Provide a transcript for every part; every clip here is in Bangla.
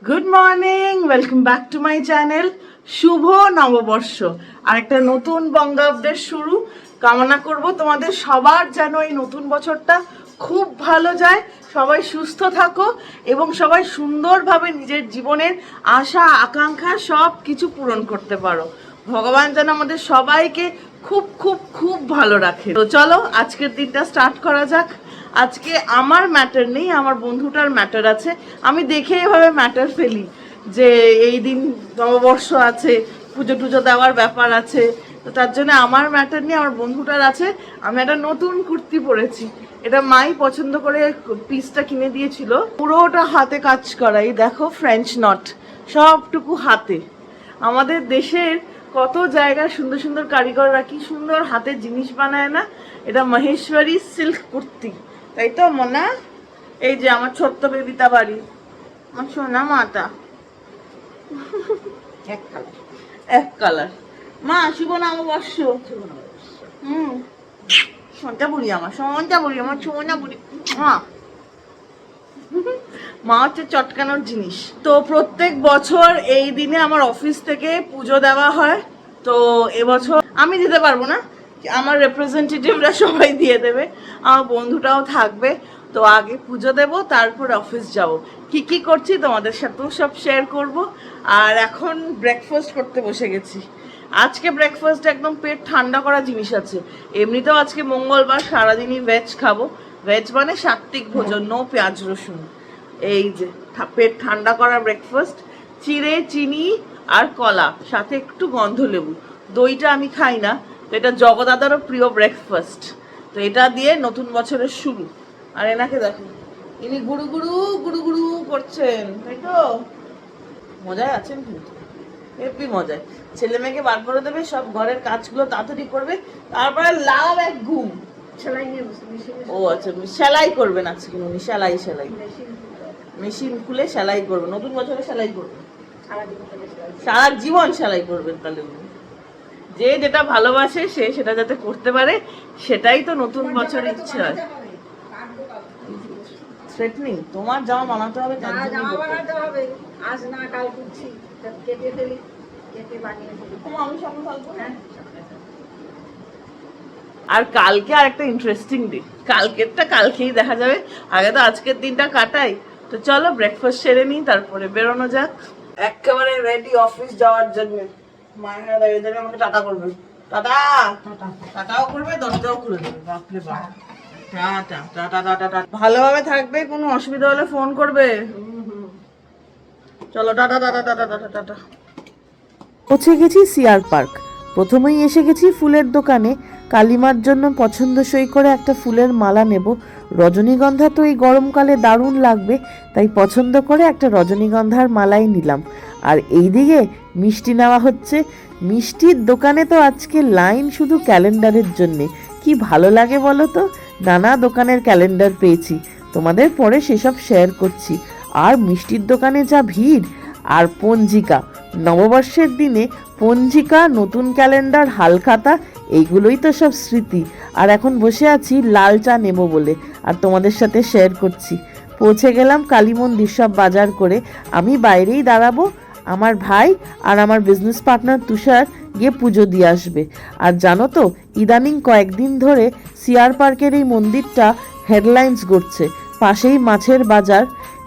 Good morning, welcome back to my channel. শুভ নববর্ষ আর একটা নতুন বঙ্গাব্দের শুরু কামনা করব তোমাদের সবার, যেন এই নতুন বছরটা খুব ভালো যায়, সবাই সুস্থ থাকো এবং সবাই সুন্দরভাবে নিজের জীবনের আশা আকাঙ্ক্ষা সব কিছু পূরণ করতে পারো। ভগবান যেন আমাদের সবাইকে খুব খুব খুব ভালো রাখে। তো চলো আজকের দিনটা স্টার্ট করা যাক। আজকে আমার ম্যাটার নেই, আমার বন্ধুটার ম্যাটার আছে। আমি দেখে এভাবে ম্যাটার ফেলি যে এই দিন নববর্ষ আছে, পুজো টুজো দেওয়ার ব্যাপার আছে, তো তার জন্য আমার ম্যাটার নেই, আমার বন্ধুটার আছে। আমি একটা নতুন কুর্তি পরেছি, এটা মাই পছন্দ করে পিসটা কিনে দিয়েছিল। পুরোটা হাতে কাজ করা, এই দেখো ফ্রেঞ্চ নট সবটুকু হাতে। আমাদের দেশের কত জায়গায় সুন্দর সুন্দর কারিগররা কি সুন্দর হাতের জিনিস বানায় না। এটা মহেশ্বরী সিল্ক কুর্তি, তাই তো মনা? এই যে আমার ছোট্ট বেবিতা বাড়ি, আমার সোনা মাতা, এক কালার। মা শুভ নববর্ষ। সন্ধ্যা বুড়ি, আমার সন্ধ্যা বুড়ি, আমার সোনা বুড়ি। মা হচ্ছে চটকানোর জিনিস। তো প্রত্যেক বছর এই দিনে আমার অফিস থেকে পুজো দেওয়া হয়। তো এবছর আমি দিতে পারবো না, আমার রিপ্রেজেন্টেটিভরা সবাই দিয়ে দেবে, আমার বন্ধুটাও থাকবে। তো আগে পুজো দেব, তারপর অফিস যাব। কি কি করছি তোমাদের সাথেও সব শেয়ার করব। আর এখন ব্রেকফাস্ট করতে বসে গেছি। আজকে ব্রেকফাস্ট একদম পেট ঠান্ডা করা জিনিস আছে। এমনিতেও আজকে মঙ্গলবার, সারাদিনই ভেজ খাবো। ভেজ মানে সাত্ত্বিক ভোজন, নো পেঁয়াজ রসুন। এই যে পেট ঠান্ডা করা ব্রেকফাস্ট, চিড়ে, চিনি আর কলা, সাথে একটু গন্ধ লেবু। দইটা আমি খাই না, তো এটা জগদাদারও প্রিয় ব্রেকফাস্ট। তো এটা দিয়ে নতুন বছরের শুরু। আর এনাকে দেখো, ইনি গুরু গুরু গুরু গুরু করছেন, তাই তো? মজায় আছেন কিন্তু, হেপি মজায়। ছেলে মেয়েকে বার করে দেবে, সব ঘরের কাজগুলো তাড়াতাড়ি করবে, তারপরে লাভ এক ঘুম। ও আচ্ছা, সেলাই করবেন আজকে উনি? সেলাই মেশিন খুলে সেলাই করবেন, নতুন বছরে সেলাই করবেন, সারা জীবন সেলাই করবেন। তাহলে উনি যে যেটা ভালোবাসে সে সেটা যাতে করতে পারে, সেটাই তো নতুন বছরের ইচ্ছে হয়। থ্রেটনিং, তোমার জামা বানাতে হবে, আজ না কাল করছি, কেটে ফেলি, কেটে বানিয়ে ফেলি। আমি সামনে থাকবো। আর কালকে আর একটা ইন্টারেস্টিং দিন, কালকেরটা কালকেই দেখা যাবে, আগে তো আজকের দিনটা কাটাই। তো চলো ব্রেকফাস্ট সেরে নিই, তারপরে বেরোনো যাক। একেবারে রেডি অফিস যাওয়ার জন্য। মায়েরা দাঁড়িয়ে দাঁড়িয়ে আমাকে টাটা করবে, টাটা টাটাও করবে, দরজাও খুলে দেবে। বাপরে বাপ, টাটা টাটা টাটা টাটা। ভালোভাবে থাকবে, কোনো অসুবিধা হলে ফোন করবে। চলো tata tata tata tata tata. পৌঁছে গেছি সিআর পার্ক। প্রথমেই এসে গেছি ফুলের দোকানে। কালিমার জন্য পছন্দসই করে একটা ফুলের মালা নেব। রজনীগন্ধা তো এই গরমকালে দারুণ লাগবে, তাই পছন্দ করে একটা রজনীগন্ধার মালাই নিলাম। আর এইদিকে মিষ্টি নেওয়া হচ্ছে। মিষ্টির দোকানে তো আজকে লাইন শুধু ক্যালেন্ডারের জন্যে। কি ভালো লাগে বলো তো, নানা দোকানের ক্যালেন্ডার পেয়েছি, তোমাদের পরে সেসব শেয়ার করছি। আর মিষ্টির দোকানে যা ভিড়। আর পঞ্জিকা, নববর্ষের দিনে পঞ্জিকা, নতুন ক্যালেন্ডার, হালখাতা, এইগুলোই তো সব স্মৃতি। আর এখন বসে আছি লাল চা নেব বলে, আর তোমাদের সাথে শেয়ার করছি। পৌঁছে গেলাম কালী মন্দির সব বাজার করে। আমি বাইরেই দাঁড়াবো, আমার ভাই আর আমার বিজনেস পার্টনার তুষার গিয়ে পুজো দিয়ে আসবে। আর জানো তো, ইদানিং কয়েকদিন ধরে সিআর পার্কের এই মন্দিরটা হেডলাইন্স গড়ছে। পাশেই মাছের বাজার।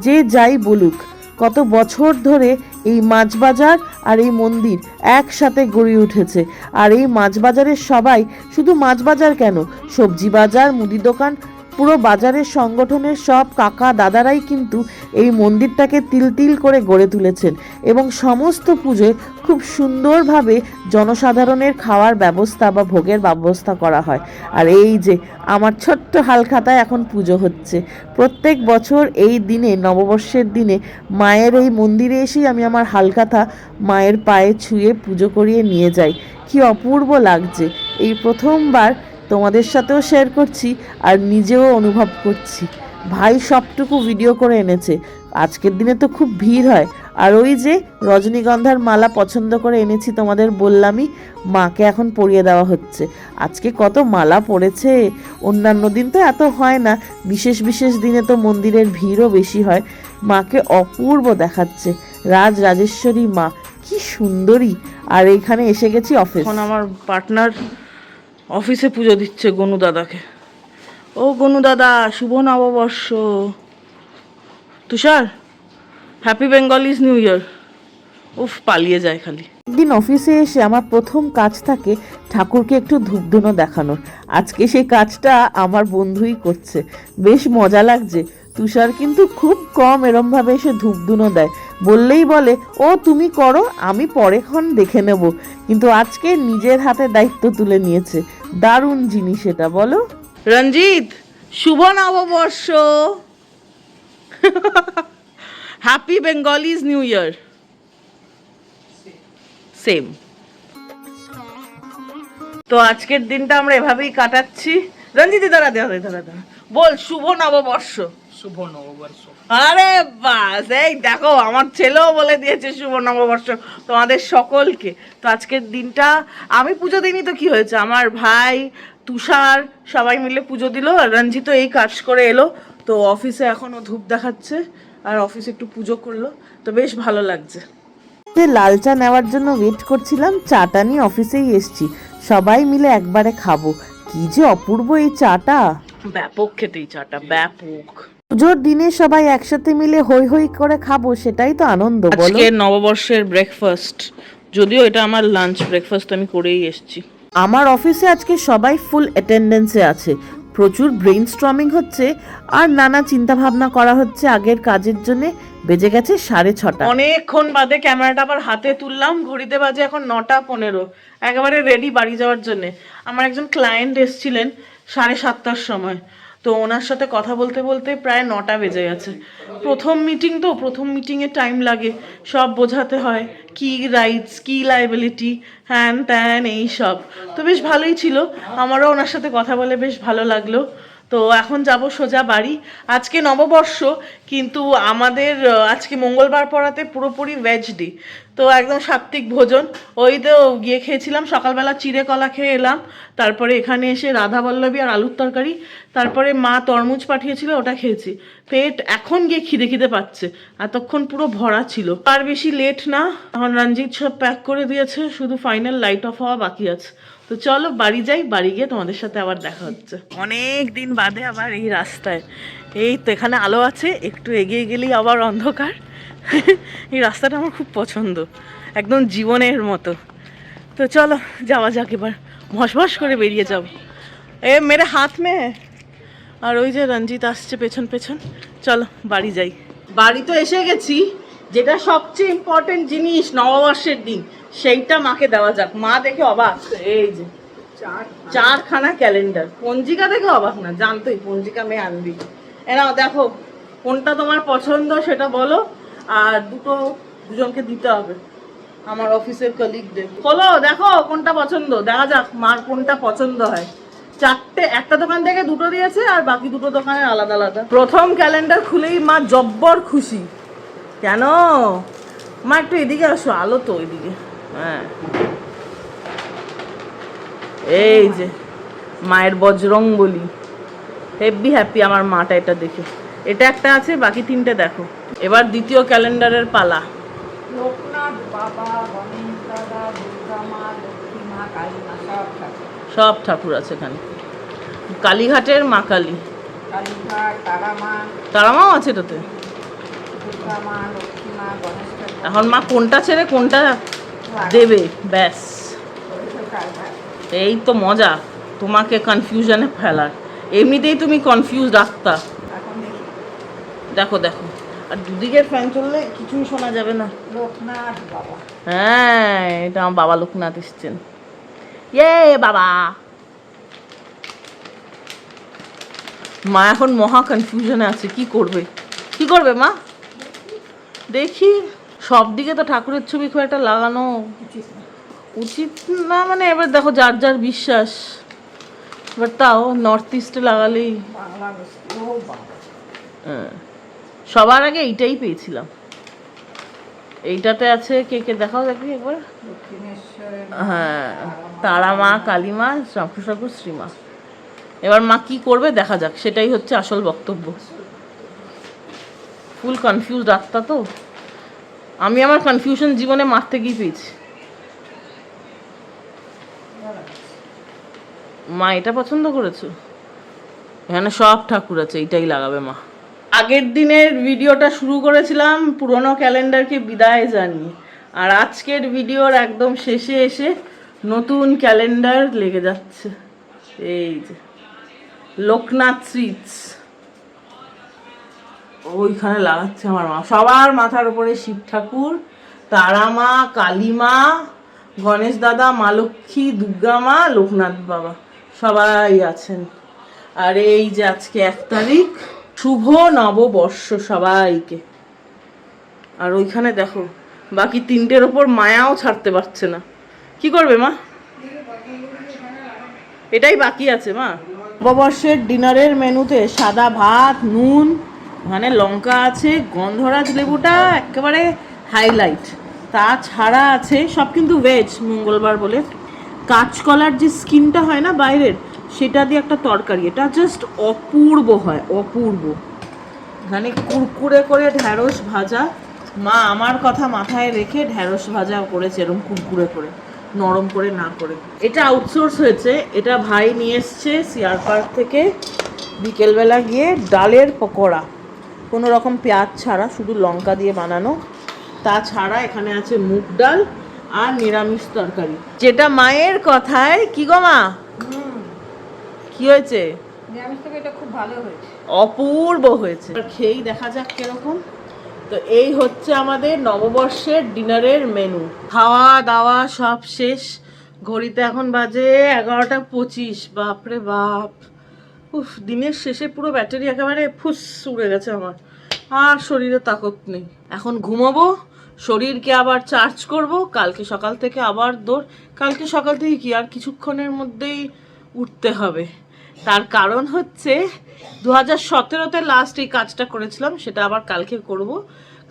যে যাই বলুক, কত বছর ধরে এই মাছ বাজার আর এই মন্দির একসাথে গড়ে উঠেছে। আর এই মাছ বাজারের সবাই, শুধু মাছ বাজার কেন, সবজি বাজার, মুদি দোকান, পুরো বাজারের সংগঠনের সব কাকা দাদারাই কিন্তু এই মন্দিরটাকে তিল তিল করে গড়ে তুলেছেন। এবং সমস্ত পুজোয় খুব সুন্দরভাবে জনসাধারণের খাওয়ার ব্যবস্থা বা ভোগের ব্যবস্থা করা হয়। আর এই যে আমার ছোট্ট হালখাতায় এখন পুজো হচ্ছে। প্রত্যেক বছর এই দিনে, নববর্ষের দিনে, মায়ের এই মন্দিরে এসেই আমি আমার হালখাতা মায়ের পায়ে ছুঁয়ে পুজো করিয়ে নিয়ে যাই। কি অপূর্ব লাগছে। এই প্রথমবার তোমাদের সাথেও শেয়ার করছি আর নিজেও অনুভব করছি। ভাই সবটুকু ভিডিও করে এনেছে। আজকের দিনে তো খুব ভিড় হয়। আর ওই যে রজনীগন্ধার মালা পছন্দ করে এনেছি, তোমাদের বললামই, মাকে এখন পরিয়ে দেওয়া হচ্ছে। আজকে কত মালা পড়েছে, অন্যান্য দিন তো এত হয় না, বিশেষ বিশেষ দিনে তো মন্দিরের ভিড়ও বেশি হয়। মাকে অপূর্ব দেখাচ্ছে। রাজরাজেশ্বরী মা কি সুন্দরী। আর এইখানে এসে গেছি অফিস। এখন আমার পার্টনার অফিসে পুজো দিচ্ছে গনু দাদাকে। ও গনু দাদা, শুভ নববর্ষ। তুষার, হ্যাপি বেঙ্গলিজ নিউ ইয়ার। উফ, পালিয়ে যায় খালি। একদিন অফিসে এসে আমার প্রথম কাজ থাকে ঠাকুরকে একটু ধূপধুনো দেখানোর। আজকে সেই কাজটা আমার বন্ধুই করছে, বেশ মজা লাগছে। তুষার কিন্তু খুব কম এরমভাবে এসে ধূপধুনো দেয়, বললেই বলে ও তুমি করো, আমি পরেক্ষণ দেখে নেব। কিন্তু আজকে নিজের হাতে দায়িত্ব তুলে নিয়েছে। দারুণ জিনিস এটা, বলো। রঞ্জিত, শুভ নববর্ষ। Happy Bengalis new year. Same. তো আজকের দিনটা আমরা এভাবেই কাটাচ্ছি। রঞ্জিত, দাঁড়া, বল শুভ নববর্ষ। শুভ নববর্ষ। আরে বাস, এই দেখো আমার ছেলেও বলে দিয়েছে শুভ নববর্ষ তোমাদের সকলকে। তো আজকের দিনটা আমি পুজো দিইনি তো কি হয়েছে, আমার ভাই তুষার সবাই মিলে পুজো দিল। আর রঞ্জিত এই কাজ করে এলো, তো অফিসে এখনো ধূপ দেখাচ্ছে আর অফিসে একটু পুজো করলো, তো বেশ ভালো লাগছে। যে লাল চা নেওয়ার জন্য ওয়েট করছিলাম, চাটা নিয়ে অফিসেই এসছি। সবাই মিলে একবারে খাবো। কি যে অপূর্ব এই চাটা, ব্যাপক খেতে এই চাটা, ব্যাপক। পুজোর দিনে সবাই একসাথে মিলে হই হই করে খাবো, সেটাই তো আনন্দ, বলো। আজকে নববর্ষের ব্রেকফাস্ট, যদিও এটা আমার লাঞ্চ ব্রেকফাস্ট আমি করেই এসেছি। আমার অফিসে আজকে সবাই ফুল অ্যাটেন্ডেন্সে আছে। প্রচুর ব্রেইন স্টর্মিং হচ্ছে আর নানা চিন্তা ভাবনা করা হচ্ছে আগের কাজের জন্য। বেজে গেছে 6:30। অনেকক্ষণ বাদে ক্যামেরাটা আবার হাতে তুললাম, ঘড়িতে বাজে এখন 9:15, একেবারে রেডি বাড়ি যাওয়ার জন্য। আমার একজন ক্লায়েন্ট এসেছিলেন 7:30টার সময়, তো ওনার সাথে কথা বলতে বলতে প্রায় 9টা বেজে গেছে। প্রথম মিটিং তো, প্রথম মিটিংয়ে টাইম লাগে, সব বোঝাতে হয় কি রাইটস কি লাইবিলিটি হ্যান ত্যান এই সব। তো বেশ ভালোই ছিল, আমারও ওনার সাথে কথা বলে বেশ ভালো লাগলো। তো এখন যাব সোজা বাড়ি। আজকে নববর্ষ, কিন্তু আমাদের আজকে মঙ্গলবার পড়াতে পুরোপুরি ভেজ ডে, তো একদম সাত্ত্বিক ভোজন। ওই তো গিয়ে খেয়েছিলাম সকালবেলা, চিড়ে কলা খেয়ে এলাম। তারপরে এখানে এসে রাধা বল্লভী আর আলুর তরকারি, তারপরে মা তরমুজ পাঠিয়েছিল ওটা খেয়েছি। পেট এখন গিয়ে খিদে পাচ্ছে, এতক্ষণ পুরো ভরা ছিল। আর বেশি লেট না, এখন রঞ্জিত সব প্যাক করে দিয়েছে, শুধু ফাইনাল লাইট অফ হওয়া বাকি আছে। তো চলো বাড়ি যাই, বাড়ি গিয়ে তোমাদের সাথে আবার দেখা হচ্ছে। অনেক দিন বাদে আবার এই রাস্তায়, এই তো এখানে আলো আছে, একটু এগিয়ে গেলেই আবার অন্ধকার। এই রাস্তাটা আমার খুব পছন্দ, একদম জীবনের মতো। তো চলো যাওয়া যাক, এবার ভসভস করে বেরিয়ে যাব। এ মেরে হাত মে। আর ওই যে রঞ্জিত আসছে পেছন পেছন, চলো বাড়ি যাই। বাড়ি তো এসে গেছি, যেটা সবচেয়ে ইম্পর্টেন্ট জিনিস নববর্ষের দিন, সেইটা মাকে দেওয়া যাক। মা দেখে অবাক, এই যে 4খানা ক্যালেন্ডার। পঞ্জিকা দেখে অবাক না, জানতোই পঞ্জিকা মেয়ে আনবি। এনাও দেখো, কোনটা তোমার পছন্দ সেটা বলো, আর দুজনকে দিতে হবে আমার অফিসের কলিগদের। খোলো, দেখো কোনটা পছন্দ, দেখা যাক মার কোনটা পছন্দ হয়। 4টে, একটা দোকান থেকে 2টো দিয়েছে আর বাকি 2টো দোকানের আলাদা আলাদা। প্রথম ক্যালেন্ডার খুলেই মা জব্বর খুশি। কেন মা, একটু এদিকে আসো, আলো তো ওইদিকে। হ্যাঁ, এই যে মায়ের বজরং বলি, হেভি হ্যাপি আমার মাটা এটা দেখে। এটা একটা আছে, বাকি 3টে দেখো। এবার দ্বিতীয় ক্যালেন্ডারের পালা। লোকনাথ বাবা, গণেশ দাদা, দুর্গা মা, লক্ষ্মী মা, কালী মা, সব ঠাকুর। সব ঠাকুর আছে এখানে। কালীঘাটের মা কালী, কালীঘাট, তারা মা, তারামাও আছে এটাতে। দুর্গা মা, লক্ষ্মী মা, গণেশ ঠাকুর। এখন মা কোনটা ছেড়ে কোনটা দেবে, ব্যাস এই তো মজা তোমাকে কনফিউশনে ফেলার। এমনিতেই তুমি কনফিউজ রাখতা। এখন দেখি দেখো দেখো, আর দুদিকের ফ্যান চললে কিছুই শোনা যাবে না। লোকনাথ বাবা। হ্যাঁ, এটা আমার বাবা লোকনাথ এসছেন। ইয়ে বাবা। মা এখন মহা কনফিউশনে আছে, কি করবে মা? দেখি, সব দিকে তো ঠাকুরের ছবি খুব একটা লাগানো উচিত না, মানে এবার দেখো যার যার বিশ্বাস। এবার তাও নর্থ ইস্টে লাগালেই। বাংলা মিষ্টি, ও বাবা। হ্যাঁ, সবার আগে এইটাই পেয়েছিলাম। এইটাতে আছে কে কে দেখাও দেখি একবার। দক্ষিণেশ্বরের হ্যাঁ, তারা মা, কালী মা, শঙ্কর ঠাকুর, শ্রীমা। এবার মা কি করবে দেখা যাক, সেটাই হচ্ছে আসল বক্তব্য। ফুল কনফিউজ রাস্তা তো, আমি আমার কনফিউশন জীবনে মারতে গিয়ে পেয়েছি। মা এটা পছন্দ করেছো? এখানে সব ঠাকুর আছে, এইটাই লাগাবে মা। আগের দিনের ভিডিওটা শুরু করেছিলাম পুরনো ক্যালেন্ডারকে বিদায় জানিয়ে, আর আজকের ভিডিওর একদম শেষে এসে নতুন ক্যালেন্ডার লেগে যাচ্ছে। এই যে লোকনাথ সুইটস, ওইখানে লাগাচ্ছে আমার মা। সবার মাথার উপরে শিব ঠাকুর, তারা মা, কালী মা, গণেশ দাদা, মা লক্ষ্মী, দুর্গা মা, লোকনাথ বাবা সবাই আছেন। আর এই যে আজকে 1 তারিখ, শুভ নববর্ষ সবাইকে। আর ওইখানে দেখো বাকি 3টের ওপর মায়াও ছাড়তে পারছে না। কি করবে মা? এটাই বাকি আছে মা। নববর্ষের ডিনারের মেনুতে সাদা ভাত, নুন, ওখানে লঙ্কা আছে, গন্ধরাজ লেবুটা একেবারে হাইলাইট। তাছাড়া আছে সব কিন্তু ভেজ, মঙ্গলবার বলে। কাঁচকলার যে স্কিনটা হয় না বাইরের, সেটা দিয়ে একটা তরকারি, এটা জাস্ট অপূর্ব হয়, অপূর্ব। এখানে কুরকুরে করে ঢ্যাঁড়স ভাজা, মা আমার কথা মাথায় রেখে ঢ্যাঁড়স ভাজা করেছে এরকম কুরকুরে করে, নরম করে না করে। এটা আউটসোর্স হয়েছে, এটা ভাই নিয়ে এসছে সিআর পার্ক থেকে। বিকেলবেলা গিয়ে ডালের পকোড়া, কোনো রকম পেঁয়াজ ছাড়া, শুধু লঙ্কা দিয়ে বানানো। তাছাড়া এখানে আছে মুগ ডাল আর নিরামিষ তরকারি, যেটা মায়ের কথায় কি গো মা, কি হয়েছে? এটা খুব ভালো হয়েছে, অপূর্ব হয়েছে। খেয়েই দেখা যাক কিরকম। তো এই হচ্ছে আমাদের নববর্ষের ডিনারের মেনু। খাওয়া দাওয়া সব শেষ, ঘড়িতে এখন বাজে 11:25। বাপরে বাপ, উফ, দিনের শেষে পুরো ব্যাটারি একেবারে ফুস উড়ে গেছে আমার, আর শরীরে তাকত নেই। এখন ঘুমাবো, শরীরকে আবার চার্জ করব, কালকে সকাল থেকে আবার দৌড়। কালকে সকাল থেকে কি আর কিছুক্ষণের মধ্যেই উঠতে হবে। তার কারণ হচ্ছে 2017-তে লাস্ট এই কাজটা করেছিলাম, সেটা আবার কালকে করব।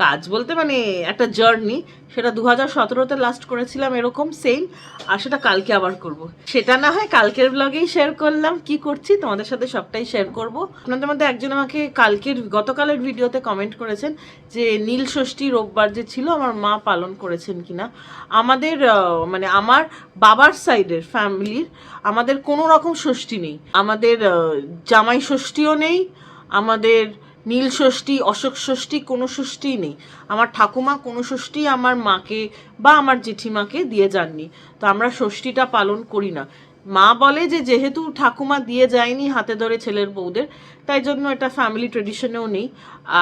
কাজ বলতে মানে একটা জার্নি, সেটা 2017-তে লাস্ট করেছিলাম এরকম সেম, আর সেটা কালকে আবার করব। সেটা না হয় কালকের ব্লগেই শেয়ার করলাম কি করছি, তোমাদের সাথে সবটাই শেয়ার করব। আপনাদের মধ্যে একজন আমাকে গতকালের ভিডিওতে কমেন্ট করেছেন যে নীল ষষ্ঠী রোববার যে ছিল আমার মা পালন করেছেন কিনা। আমাদের মানে আমার বাবার সাইডের ফ্যামিলির আমাদের কোনো রকম ষষ্ঠী নেই, আমাদের জামাই ষষ্ঠীও নেই, আমাদের নীল ষষ্ঠী, অশোক ষষ্ঠী, কোনো ষষ্ঠীই নেই। আমার ঠাকুমা কোনো ষষ্ঠী আমার মাকে বা আমার জেঠিমাকে দিয়ে যাননি, তো আমরা ষষ্ঠীটা পালন করি না। মা বলে যে যেহেতু ঠাকুমা দিয়ে যায়নি হাতে ধরে ছেলের বউদের, তাই জন্য এটা ফ্যামিলি ট্রেডিশনেও নেই।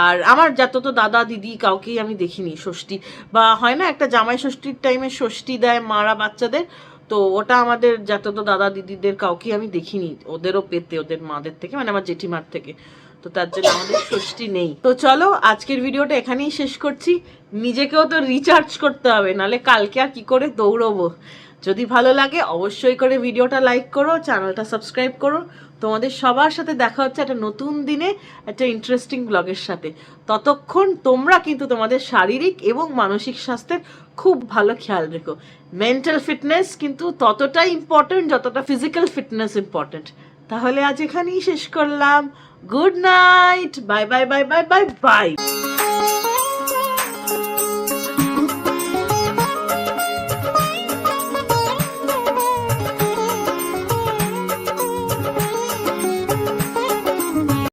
আর আমার যত দাদা দিদি কাউকেই আমি দেখিনি ষষ্ঠী, বা হয় না একটা জামাই ষষ্ঠীর টাইমে ষষ্ঠী দেয় মারা বাচ্চাদের, তো ওটা আমাদের যত দাদা দিদিদের কাউকে আমি দেখিনি, ওদেরও পেতে, ওদের মাদের থেকে, মানে আমার জেঠিমার থেকে। তো তার জন্য আমাদের ষষ্ঠী নেই। তো চলো আজকের ভিডিওটা এখানেই শেষ করছি। নিজেকেও তো রিচার্জ করতে হবে, নালে কালকে আর কি করে দৌড়বো। যদি ভালো লাগে অবশ্যই করে ভিডিওটা লাইক করো, চ্যানেলটা সাবস্ক্রাইব করো। তোমাদের সবার সাথে দেখা হচ্ছে একটা নতুন দিনে একটা ইন্টারেস্টিং ব্লগের সাথে। ততক্ষণ তোমরা কিন্তু তোমাদের শারীরিক এবং মানসিক স্বাস্থ্যের খুব ভালো খেয়াল রেখো। মেন্টাল ফিটনেস কিন্তু ততটাই ইম্পর্টেন্ট যতটা ফিজিক্যাল ফিটনেস ইম্পর্টেন্ট। তাহলে আজ এখানেই শেষ করলাম। Good night, bye bye bye bye bye bye.